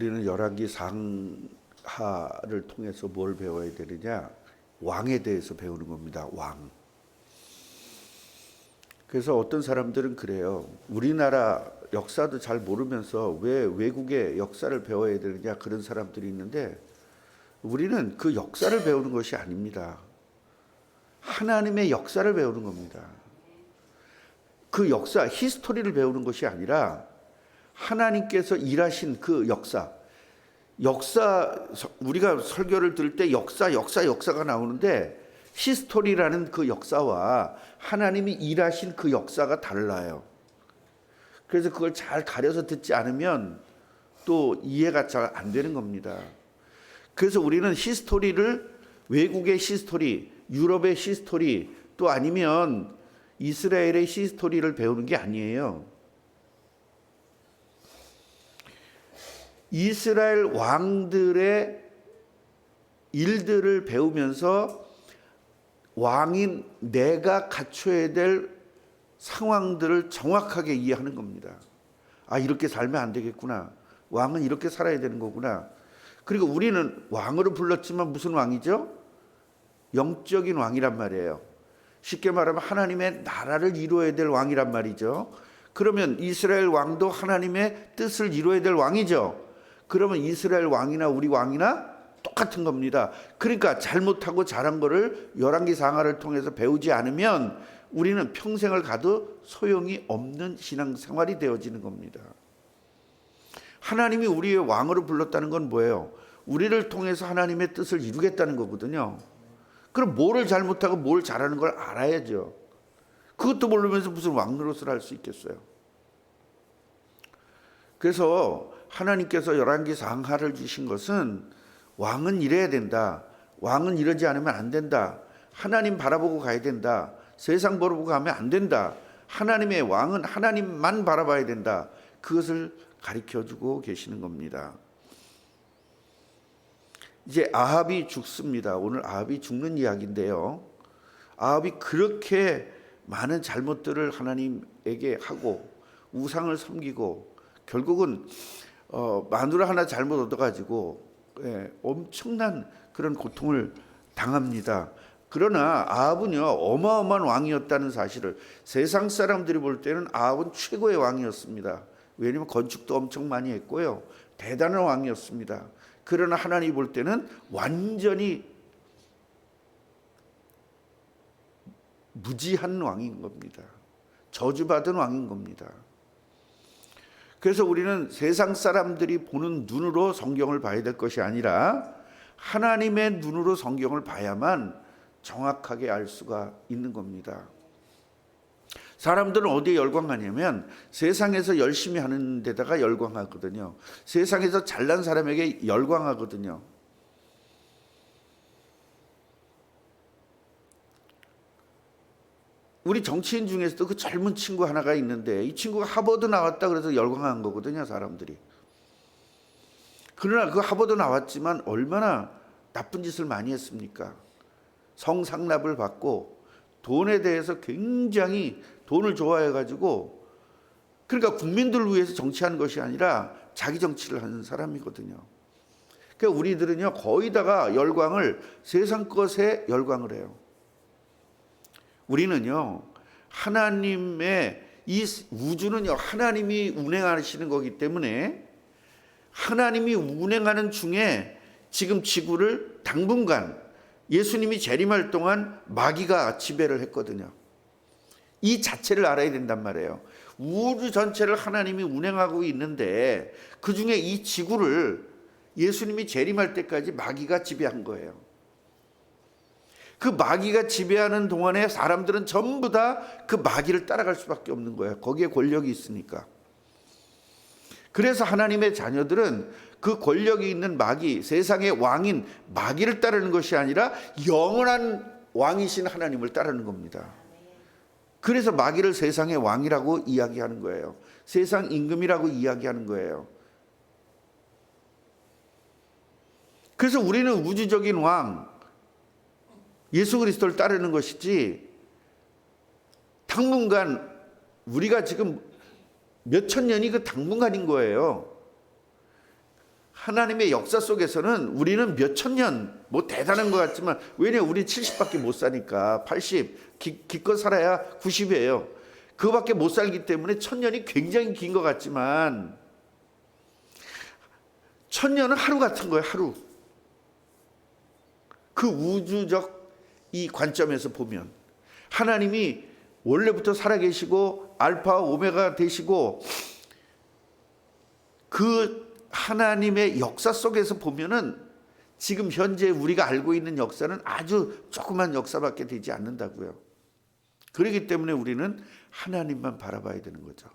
우리는 열왕기 상하를 통해서 뭘 배워야 되느냐? 왕에 대해서 배우는 겁니다. 왕. 그래서 어떤 사람들은 그래요. 우리나라 역사도 잘 모르면서 왜 외국의 역사를 배워야 되느냐, 그런 사람들이 있는데, 우리는 그 역사를 배우는 것이 아닙니다. 하나님의 역사를 배우는 겁니다. 그 역사, 히스토리를 배우는 것이 아니라 하나님께서 일하신 그 역사, 우리가 설교를 들을 때 역사가 나오는데, 히스토리라는 그 역사와 하나님이 일하신 그 역사가 달라요. 그래서 그걸 잘 가려서 듣지 않으면 또 이해가 잘 안 되는 겁니다. 그래서 우리는 히스토리를, 외국의 히스토리, 유럽의 히스토리, 또 아니면 이스라엘의 히스토리를 배우는 게 아니에요. 이스라엘 왕들의 일들을 배우면서 왕인 내가 갖춰야 될 상황들을 정확하게 이해하는 겁니다. 아, 이렇게 살면 안 되겠구나. 왕은 이렇게 살아야 되는 거구나. 그리고 우리는 왕으로 불렀지만 무슨 왕이죠? 영적인 왕이란 말이에요. 쉽게 말하면 하나님의 나라를 이루어야 될 왕이란 말이죠. 그러면 이스라엘 왕도 하나님의 뜻을 이루어야 될 왕이죠. 그러면 이스라엘 왕이나 우리 왕이나 똑같은 겁니다. 그러니까 잘못하고 잘한 거를 열왕기 상하를 통해서 배우지 않으면 우리는 평생을 가도 소용이 없는 신앙생활이 되어지는 겁니다. 하나님이 우리의 왕으로 불렀다는 건 뭐예요? 우리를 통해서 하나님의 뜻을 이루겠다는 거거든요. 그럼 뭐를 잘못하고 뭘 잘하는 걸 알아야죠. 그것도 모르면서 무슨 왕노릇을 할 수 있겠어요? 그래서 하나님께서 열왕기 상하를 주신 것은 왕은 이래야 된다. 왕은 이러지 않으면 안 된다. 하나님 바라보고 가야 된다. 세상 바라보고 가면 안 된다. 하나님의 왕은 하나님만 바라봐야 된다. 그것을 가르쳐주고 계시는 겁니다. 이제 아합이 죽습니다. 오늘 아합이 죽는 이야기인데요. 아합이 그렇게 많은 잘못들을 하나님에게 하고 우상을 섬기고 결국은 마누라 하나 잘못 얻어가지고 엄청난 그런 고통을 당합니다. 그러나 아합은요, 어마어마한 왕이었다는 사실을, 세상 사람들이 볼 때는 아합은 최고의 왕이었습니다. 왜냐하면 건축도 엄청 많이 했고요, 대단한 왕이었습니다. 그러나 하나님이 볼 때는 완전히 무지한 왕인 겁니다. 저주받은 왕인 겁니다. 그래서 우리는 세상 사람들이 보는 눈으로 성경을 봐야 될 것이 아니라 하나님의 눈으로 성경을 봐야만 정확하게 알 수가 있는 겁니다. 사람들은 어디에 열광하냐면 세상에서 열심히 하는 데다가 열광하거든요. 세상에서 잘난 사람에게 열광하거든요. 우리 정치인 중에서도 그 젊은 친구 하나가 있는데 이 친구가 하버드 나왔다 그래서 열광한 거거든요, 사람들이. 그러나 그 하버드 나왔지만 얼마나 나쁜 짓을 많이 했습니까? 성상납을 받고 돈에 대해서 굉장히 돈을 좋아해가지고, 그러니까 국민들을 위해서 정치하는 것이 아니라 자기 정치를 하는 사람이거든요. 그러니까 우리들은요, 거의 다가 열광을 세상 것에 열광을 해요. 우리는요, 하나님의 이 우주는요, 하나님이 운행하시는 거기 때문에 하나님이 운행하는 중에 지금 지구를 당분간 예수님이 재림할 동안 마귀가 지배를 했거든요. 이 자체를 알아야 된단 말이에요. 우주 전체를 하나님이 운행하고 있는데 그 중에 이 지구를 예수님이 재림할 때까지 마귀가 지배한 거예요. 그 마귀가 지배하는 동안에 사람들은 전부 다 그 마귀를 따라갈 수밖에 없는 거예요. 거기에 권력이 있으니까. 그래서 하나님의 자녀들은 그 권력이 있는 마귀, 세상의 왕인 마귀를 따르는 것이 아니라 영원한 왕이신 하나님을 따르는 겁니다. 그래서 마귀를 세상의 왕이라고 이야기하는 거예요. 세상 임금이라고 이야기하는 거예요. 그래서 우리는 우주적인 왕 예수 그리스도를 따르는 것이지, 당분간 우리가 지금 몇천 년이 그 당분간인 거예요. 하나님의 역사 속에서는 우리는 몇천 년, 뭐 대단한 것 같지만, 왜냐, 우리 70밖에 못 사니까, 80, 기껏 살아야 90이에요. 그거밖에 못 살기 때문에 1000년이 굉장히 긴 것 같지만, 1000년은 하루 같은 거예요, 하루. 그 우주적 이 관점에서 보면, 하나님이 원래부터 살아계시고, 알파와 오메가 되시고, 그 하나님의 역사 속에서 보면은 지금 현재 우리가 알고 있는 역사는 아주 조그만 역사밖에 되지 않는다고요. 그렇기 때문에 우리는 하나님만 바라봐야 되는 거죠.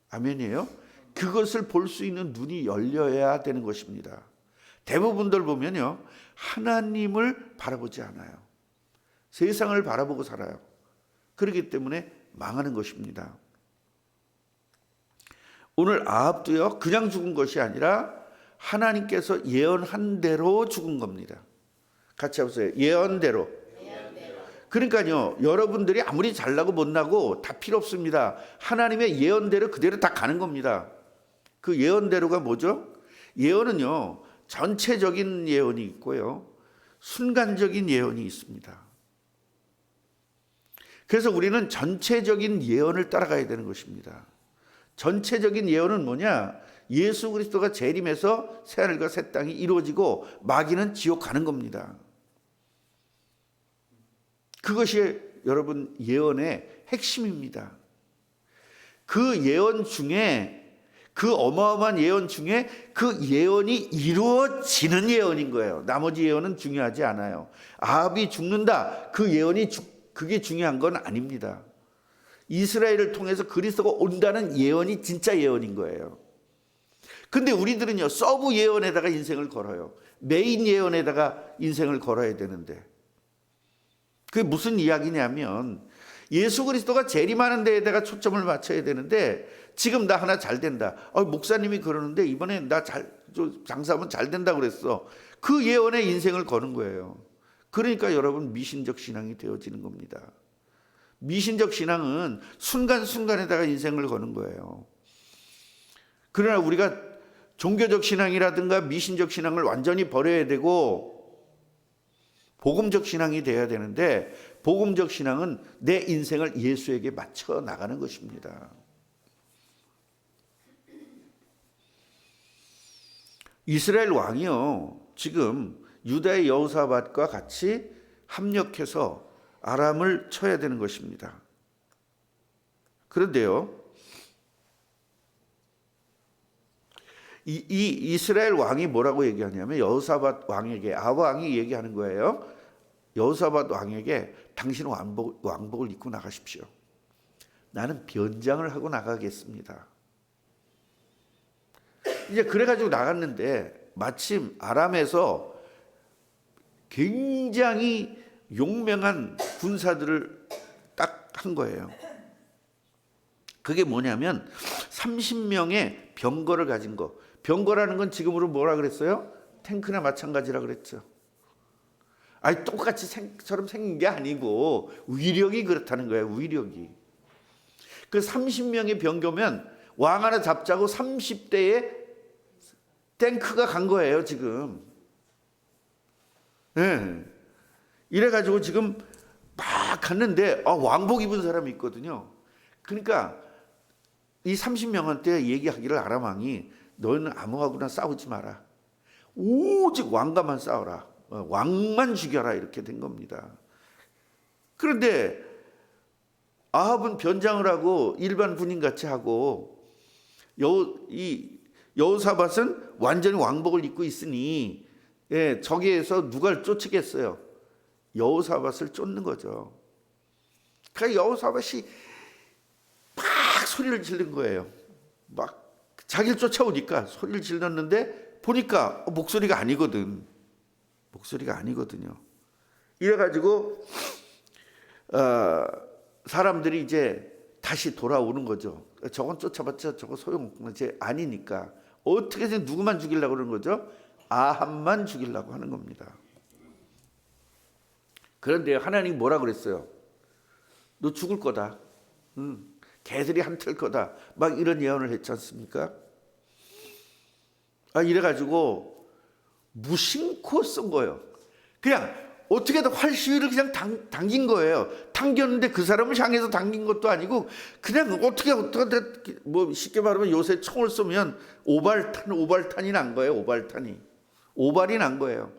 아멘이에요? 그것을 볼 수 있는 눈이 열려야 되는 것입니다. 대부분들 보면요, 하나님을 바라보지 않아요. 세상을 바라보고 살아요. 그렇기 때문에 망하는 것입니다. 오늘 아합도요, 그냥 죽은 것이 아니라 하나님께서 예언한 대로 죽은 겁니다. 같이 해보세요. 예언대로. 그러니까요, 여러분들이 아무리 잘나고 못나고 다 필요 없습니다. 하나님의 예언대로 그대로 다 가는 겁니다. 그 예언대로가 뭐죠? 예언은요, 전체적인 예언이 있고요, 순간적인 예언이 있습니다. 그래서 우리는 전체적인 예언을 따라가야 되는 것입니다. 전체적인 예언은 뭐냐? 예수 그리스도가 재림해서 새하늘과 새 땅이 이루어지고 마귀는 지옥 가는 겁니다. 그것이 여러분 예언의 핵심입니다. 그 예언 중에, 그 어마어마한 예언 중에 그 예언이 이루어지는 예언인 거예요. 나머지 예언은 중요하지 않아요. 아합이 죽는다, 그 예언이 그게 중요한 건 아닙니다. 이스라엘을 통해서 그리스도가 온다는 예언이 진짜 예언인 거예요. 근데 우리들은요, 서브 예언에다가 인생을 걸어요. 메인 예언에다가 인생을 걸어야 되는데, 그게 무슨 이야기냐면, 예수 그리스도가 재림하는 데에다가 초점을 맞춰야 되는데, 지금 나 하나 잘 된다, 목사님이 그러는데 이번에 나 장사하면 잘 된다 그랬어. 그 예언에 인생을 거는 거예요. 그러니까 여러분, 미신적 신앙이 되어지는 겁니다. 미신적 신앙은 순간순간에다가 인생을 거는 거예요. 그러나 우리가 종교적 신앙이라든가 미신적 신앙을 완전히 버려야 되고 복음적 신앙이 돼야 되는데, 복음적 신앙은 내 인생을 예수에게 맞춰 나가는 것입니다. 이스라엘 왕이요, 지금 유다의 여호사밧과 같이 합력해서 아람을 쳐야 되는 것입니다. 그런데요, 이 이스라엘 왕이 뭐라고 얘기하냐면, 여호사밧 왕에게, 아합 왕이 얘기하는 거예요. 여호사밧 왕에게 당신은 왕복을 입고 나가십시오. 나는 변장을 하고 나가겠습니다. 이제 그래가지고 나갔는데, 마침 아람에서 굉장히 용맹한 군사들을 딱 한 거예요. 그게 뭐냐면 30명의 병거를 가진 거. 병거라는 건 지금으로 뭐라 그랬어요? 탱크나 마찬가지라 그랬죠. 아니, 똑같이 처럼 생긴 게 아니고 위력이 그렇다는 거예요. 위력이. 그 30명의 병거면 왕 하나 잡자고 30대의 탱크가 간 거예요, 지금. 네. 이래가지고 지금 막 갔는데, 왕복 입은 사람이 있거든요. 그러니까 이 30명한테 얘기하기를, 아람 왕이 너는 아무하고나 싸우지 마라. 오직 왕과만 싸워라. 왕만 죽여라. 이렇게 된 겁니다. 그런데 아합은 변장을 하고 일반 군인같이 하고, 여호사밧은 완전히 왕복을 입고 있으니, 저기에서 누가 쫓으겠어요? 여호사밧을 쫓는 거죠. 그러니까 여호사밧이 막 소리를 지른 거예요. 막 자기를 쫓아오니까 소리를 질렀는데 보니까 목소리가 아니거든요. 이래가지고 사람들이 이제 다시 돌아오는 거죠. 저건 쫓아봤자 저거 소용없구나. 이제 아니니까 어떻게든 누구만 죽이려고 그러는 거죠? 아합만 죽이려고 하는 겁니다. 그런데 하나님이 뭐라 그랬어요? 너 죽을 거다. 개들이 한틀 거다. 막 이런 예언을 했지 않습니까? 이래가지고 무심코 쏜 거예요. 그냥 어떻게든 활시위를 그냥 당긴 거예요. 당겼는데 그 사람을 향해서 당긴 것도 아니고 그냥 어떻게 뭐 쉽게 말하면 요새 총을 쏘면 오발탄이 난 거예요. 오발이 난 거예요.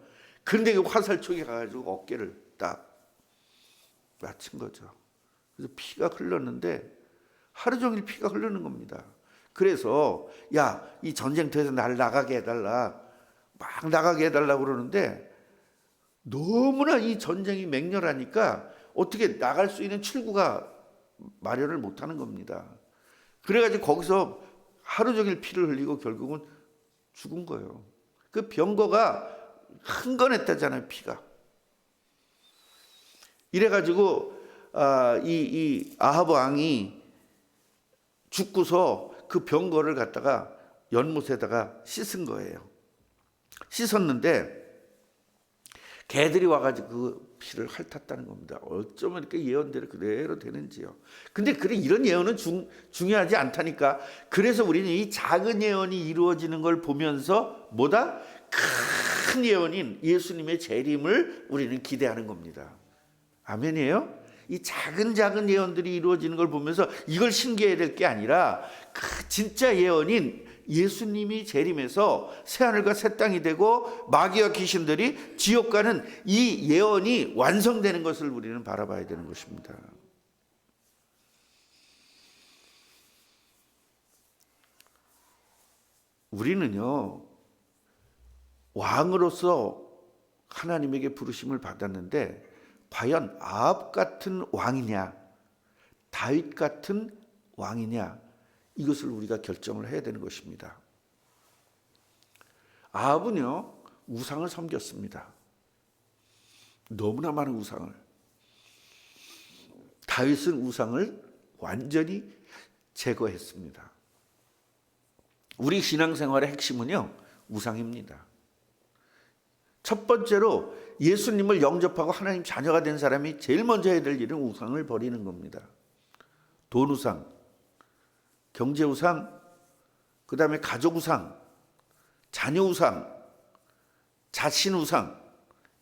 그런데 그 화살촉이 가가지고 어깨를 딱 맞춘 거죠. 그래서 피가 흘렀는데 하루 종일 피가 흐르는 겁니다. 그래서 이 전쟁터에서 날 나가게 해달라, 막 나가게 해달라고 그러는데 너무나 이 전쟁이 맹렬하니까 어떻게 나갈 수 있는 출구가 마련을 못하는 겁니다. 그래가지고 거기서 하루 종일 피를 흘리고 결국은 죽은 거예요. 그 병거가 흥건했다잖아요, 피가. 이래가지고 이 아합 왕이 죽고서 그 병거를 갖다가 연못에다가 씻은 거예요. 씻었는데 개들이 와가지고 그 피를 핥았다는 겁니다. 어쩌면 이렇게 예언대로 그대로 되는지요. 근데 그래, 이런 예언은 중요하지 않다니까. 그래서 우리는 이 작은 예언이 이루어지는 걸 보면서 뭐다? 큰 예언인 예수님의 재림을 우리는 기대하는 겁니다. 아멘이에요? 이 작은 예언들이 이루어지는 걸 보면서 이걸 신기해야 될 게 아니라 그 진짜 예언인 예수님이 재림해서 새하늘과 새 땅이 되고 마귀와 귀신들이 지옥 가는 이 예언이 완성되는 것을 우리는 바라봐야 되는 것입니다. 우리는요, 왕으로서 하나님에게 부르심을 받았는데 과연 아합 같은 왕이냐, 다윗 같은 왕이냐, 이것을 우리가 결정을 해야 되는 것입니다. 아합은요, 우상을 섬겼습니다. 너무나 많은 우상을. 다윗은 우상을 완전히 제거했습니다. 우리 신앙생활의 핵심은요, 우상입니다. 첫 번째로 예수님을 영접하고 하나님 자녀가 된 사람이 제일 먼저 해야 될 일은 우상을 버리는 겁니다. 돈 우상, 경제 우상, 그 다음에 가족 우상, 자녀 우상, 자신 우상,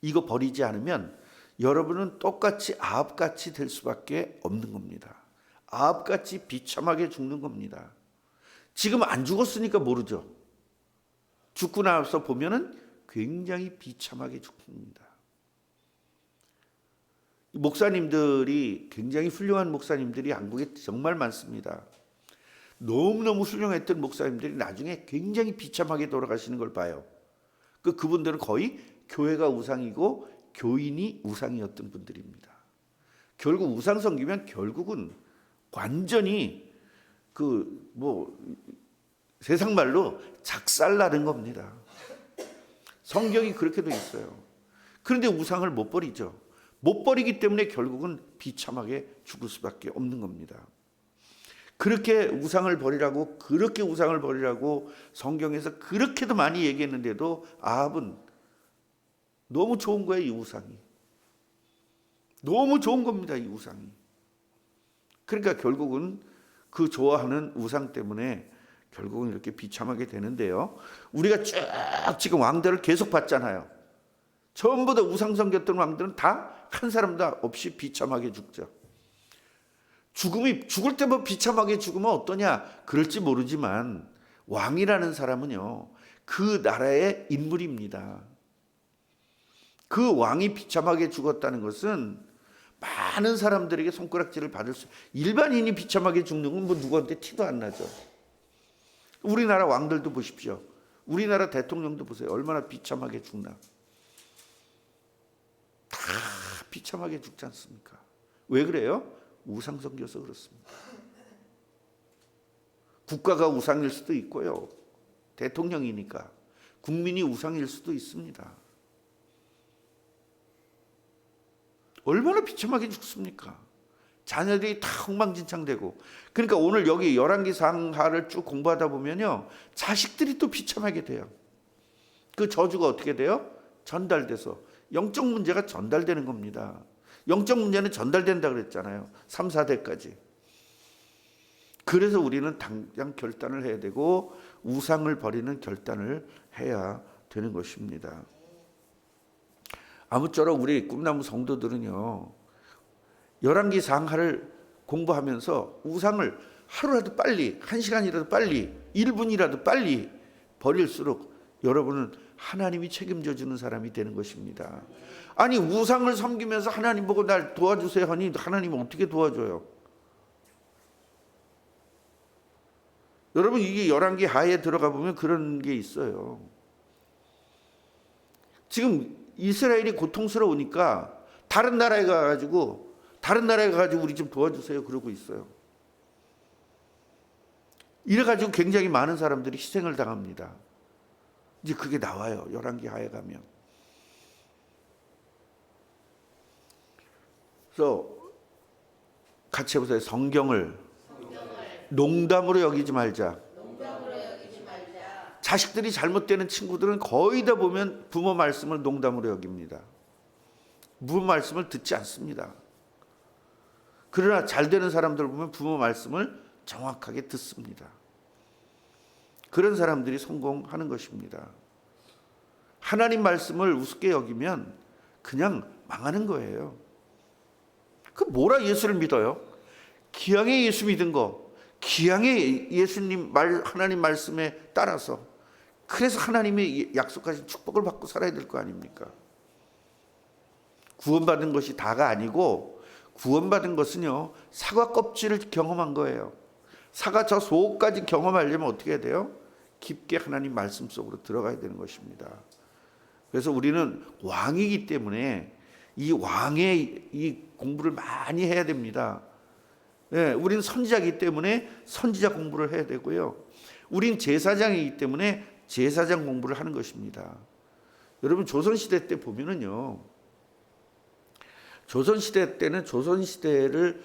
이거 버리지 않으면 여러분은 똑같이 아합같이 될 수밖에 없는 겁니다. 아합같이 비참하게 죽는 겁니다. 지금 안 죽었으니까 모르죠. 죽고 나서 보면은 굉장히 비참하게 죽습니다. 목사님들이, 굉장히 훌륭한 목사님들이 한국에 정말 많습니다. 너무너무 훌륭했던 목사님들이 나중에 굉장히 비참하게 돌아가시는 걸 봐요. 그분들은 거의 교회가 우상이고 교인이 우상이었던 분들입니다. 결국 우상 섬기면 결국은 완전히 세상 말로 작살나는 겁니다. 성경이 그렇게 돼 있어요. 그런데 우상을 못 버리죠. 못 버리기 때문에 결국은 비참하게 죽을 수밖에 없는 겁니다. 그렇게 우상을 버리라고 성경에서 그렇게도 많이 얘기했는데도 아합은 너무 좋은 거예요. 이 우상이 너무 좋은 겁니다. 이 우상이. 그러니까 결국은 그 좋아하는 우상 때문에 결국은 이렇게 비참하게 되는데요. 우리가 쭉 지금 왕들을 계속 봤잖아요. 전부 다 우상 섬겼던 왕들은 다 한 사람도 없이 비참하게 죽죠. 죽을 때 뭐 비참하게 죽으면 어떠냐, 그럴지 모르지만 왕이라는 사람은요, 그 나라의 인물입니다. 그 왕이 비참하게 죽었다는 것은 많은 사람들에게 손가락질을 받을 일반인이 비참하게 죽는 건 뭐 누구한테 티도 안 나죠. 우리나라 왕들도 보십시오. 우리나라 대통령도 보세요. 얼마나 비참하게 죽나. 다 비참하게 죽지 않습니까? 왜 그래요? 우상 섬겨서 그렇습니다. 국가가 우상일 수도 있고요. 대통령이니까 국민이 우상일 수도 있습니다. 얼마나 비참하게 죽습니까? 자녀들이 다 엉망진창되고. 그러니까 오늘 여기 열왕기 상하를 쭉 공부하다 보면요, 자식들이 또 비참하게 돼요. 그 저주가 어떻게 돼요? 전달돼서 영적 문제가 전달되는 겁니다. 영적 문제는 전달된다 그랬잖아요. 3, 4대까지. 그래서 우리는 당장 결단을 해야 되고 우상을 버리는 결단을 해야 되는 것입니다. 아무쪼록 우리 꿈나무 성도들은요, 열왕기 상하를 공부하면서 우상을 하루라도 빨리, 1시간이라도 빨리, 1분이라도 빨리 버릴수록 여러분은 하나님이 책임져 주는 사람이 되는 것입니다. 아니, 우상을 섬기면서 하나님 보고 날 도와주세요 하니 하나님은 어떻게 도와줘요? 여러분, 이게 열왕기 하에 들어가 보면 그런 게 있어요. 지금 이스라엘이 고통스러우니까 다른 나라에 가가지고 우리 좀 도와주세요 그러고 있어요. 이래가지고 굉장히 많은 사람들이 희생을 당합니다. 이제 그게 나와요. 열왕기 하에 가면. 그래서 같이 해보세요. 성경을 농담으로 여기지 말자. 자식들이 잘못되는 친구들은 거의 다 보면 부모 말씀을 농담으로 여깁니다. 부모 말씀을 듣지 않습니다. 그러나 잘 되는 사람들 보면 부모 말씀을 정확하게 듣습니다. 그런 사람들이 성공하는 것입니다. 하나님 말씀을 우습게 여기면 그냥 망하는 거예요. 그 뭐라 예수를 믿어요? 기왕에 예수 믿은 거, 기왕에 예수님 하나님 말씀에 따라서, 그래서 하나님의 약속하신 축복을 받고 살아야 될 거 아닙니까? 구원받은 것이 다가 아니고, 구원받은 것은요, 사과 껍질을 경험한 거예요. 사과 저 속까지 경험하려면 어떻게 해야 돼요? 깊게 하나님 말씀 속으로 들어가야 되는 것입니다. 그래서 우리는 왕이기 때문에 이 왕의 이 공부를 많이 해야 됩니다. 네, 우리는 선지자이기 때문에 선지자 공부를 해야 되고요. 우린 제사장이기 때문에 제사장 공부를 하는 것입니다. 여러분, 조선시대 때 보면은요, 조선시대 때는 조선시대를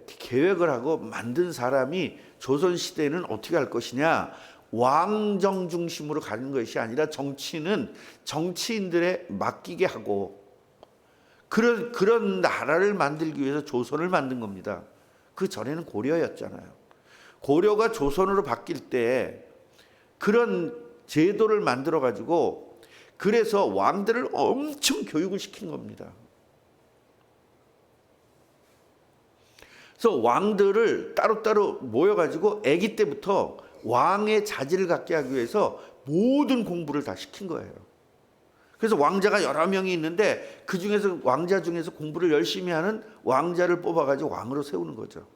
계획을 하고 만든 사람이 조선시대는 어떻게 할 것이냐, 왕정 중심으로 가는 것이 아니라 정치는 정치인들에 맡기게 하고, 그런 나라를 만들기 위해서 조선을 만든 겁니다. 그 전에는 고려였잖아요. 고려가 조선으로 바뀔 때 그런 제도를 만들어 가지고, 그래서 왕들을 엄청 교육을 시킨 겁니다. 그래서 왕들을 따로따로 모여가지고 아기 때부터 왕의 자질을 갖게 하기 위해서 모든 공부를 다 시킨 거예요. 그래서 왕자가 여러 명이 있는데 그 중에서 왕자 중에서 공부를 열심히 하는 왕자를 뽑아가지고 왕으로 세우는 거죠.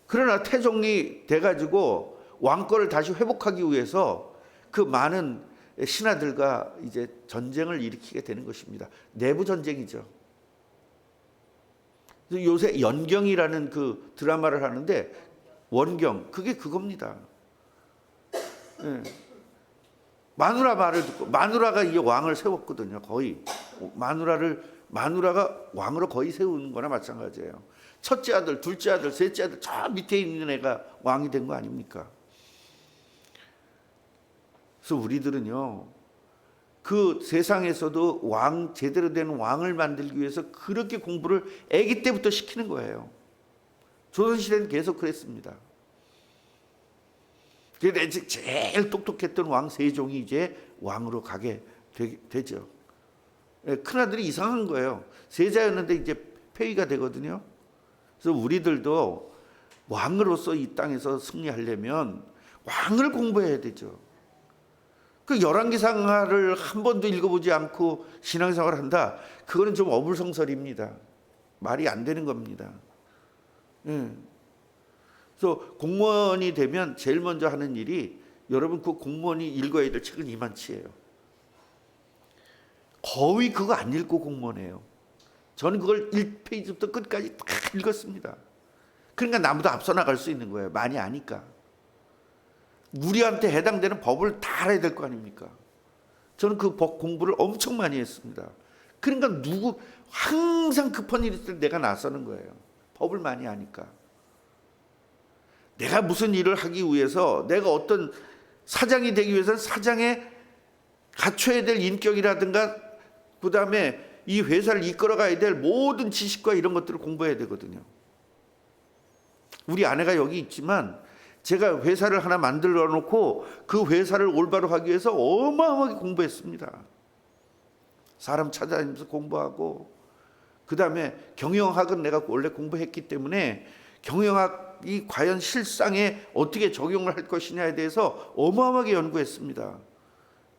그러나 태종이 돼가지고 왕권을 다시 회복하기 위해서 그 많은 신하들과 이제 전쟁을 일으키게 되는 것입니다. 내부 전쟁이죠. 요새 연경이라는 그 드라마를 하는데, 원경, 그게 그겁니다. 네. 마누라 말을 듣고, 마누라가 이 왕을 세웠거든요. 거의 마누라가 왕으로 거의 세우는 거나 마찬가지예요. 첫째 아들, 둘째 아들, 셋째 아들, 저 밑에 있는 애가 왕이 된 거 아닙니까? 그래서 우리들은요, 그 세상에서도 제대로 된 왕을 만들기 위해서 그렇게 공부를 아기 때부터 시키는 거예요. 조선시대는 계속 그랬습니다. 그래서 제일 똑똑했던 왕 세종이 이제 왕으로 가게 되죠. 큰아들이 이상한 거예요. 세자였는데 이제 폐위가 되거든요. 그래서 우리들도 왕으로서 이 땅에서 승리하려면 왕을 공부해야 되죠. 그 열왕기상하를 한 번도 읽어보지 않고 신앙생활을 한다, 그거는 좀 어불성설입니다. 말이 안 되는 겁니다. 그래서 공무원이 되면 제일 먼저 하는 일이, 여러분, 그 공무원이 읽어야 될 책은 이만치예요. 거의 그거 안 읽고 공무원해요. 저는 그걸 1페이지부터 끝까지 다 읽었습니다. 그러니까 나보다 앞서 나갈 수 있는 거예요. 많이 아니까. 우리한테 해당되는 법을 다 알아야 될 거 아닙니까? 저는 그 법 공부를 엄청 많이 했습니다. 그러니까 항상 급한 일 있을 때 내가 나서는 거예요. 법을 많이 아니까. 내가 무슨 일을 하기 위해서, 내가 어떤 사장이 되기 위해서는 사장에 갖춰야 될 인격이라든가, 그다음에 이 회사를 이끌어 가야 될 모든 지식과 이런 것들을 공부해야 되거든요. 우리 아내가 여기 있지만 제가 회사를 하나 만들어 놓고 그 회사를 올바로 하기 위해서 어마어마하게 공부했습니다. 사람 찾아다니면서 공부하고, 그 다음에 경영학은 내가 원래 공부했기 때문에 경영학이 과연 실상에 어떻게 적용을 할 것이냐에 대해서 어마어마하게 연구했습니다.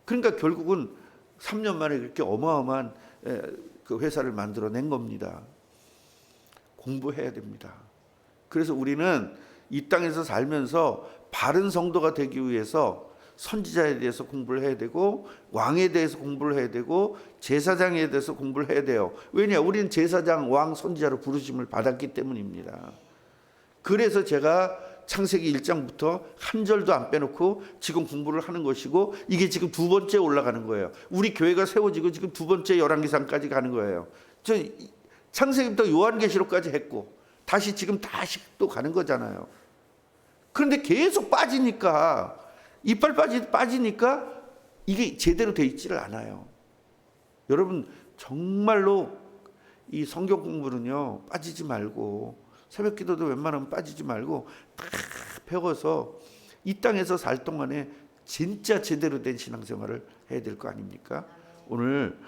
그러니까 결국은 3년 만에 그렇게 어마어마한 그 회사를 만들어낸 겁니다. 공부해야 됩니다. 그래서 우리는 이 땅에서 살면서 바른 성도가 되기 위해서 선지자에 대해서 공부를 해야 되고, 왕에 대해서 공부를 해야 되고, 제사장에 대해서 공부를 해야 돼요. 왜냐? 우리는 제사장, 왕, 선지자로 부르심을 받았기 때문입니다. 그래서 제가 창세기 1장부터 한 절도 안 빼놓고 지금 공부를 하는 것이고, 이게 지금 두 번째 올라가는 거예요. 우리 교회가 세워지고 지금 두 번째 열왕기상까지 가는 거예요. 저 창세기부터 요한계시록까지 했고 다시 지금 다시 또 가는 거잖아요. 그런데 계속 빠지니까, 이빨 빠지니까 이게 제대로 돼 있지를 않아요. 여러분 정말로 이 성경 공부는요, 빠지지 말고, 새벽 기도도 웬만하면 빠지지 말고 다 배워서 이 땅에서 살 동안에 진짜 제대로 된 신앙생활을 해야 될 거 아닙니까? 오늘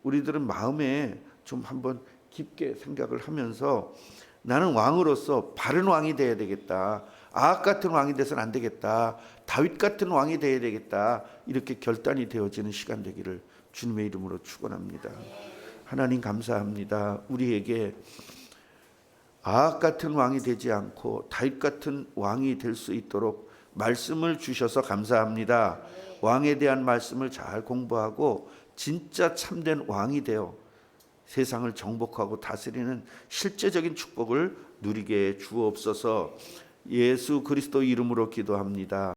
우리들은 마음에 좀 한번 깊게 생각을 하면서, 나는 왕으로서 바른 왕이 돼야 되겠다, 아합 같은 왕이 돼서는 안 되겠다, 다윗 같은 왕이 돼야 되겠다, 이렇게 결단이 되어지는 시간 되기를 주님의 이름으로 축원합니다. 하나님 감사합니다. 우리에게 아합 같은 왕이 되지 않고 다윗 같은 왕이 될 수 있도록 말씀을 주셔서 감사합니다. 왕에 대한 말씀을 잘 공부하고 진짜 참된 왕이 되어 세상을 정복하고 다스리는 실제적인 축복을 누리게 주옵소서. 예수 그리스도 이름으로 기도합니다.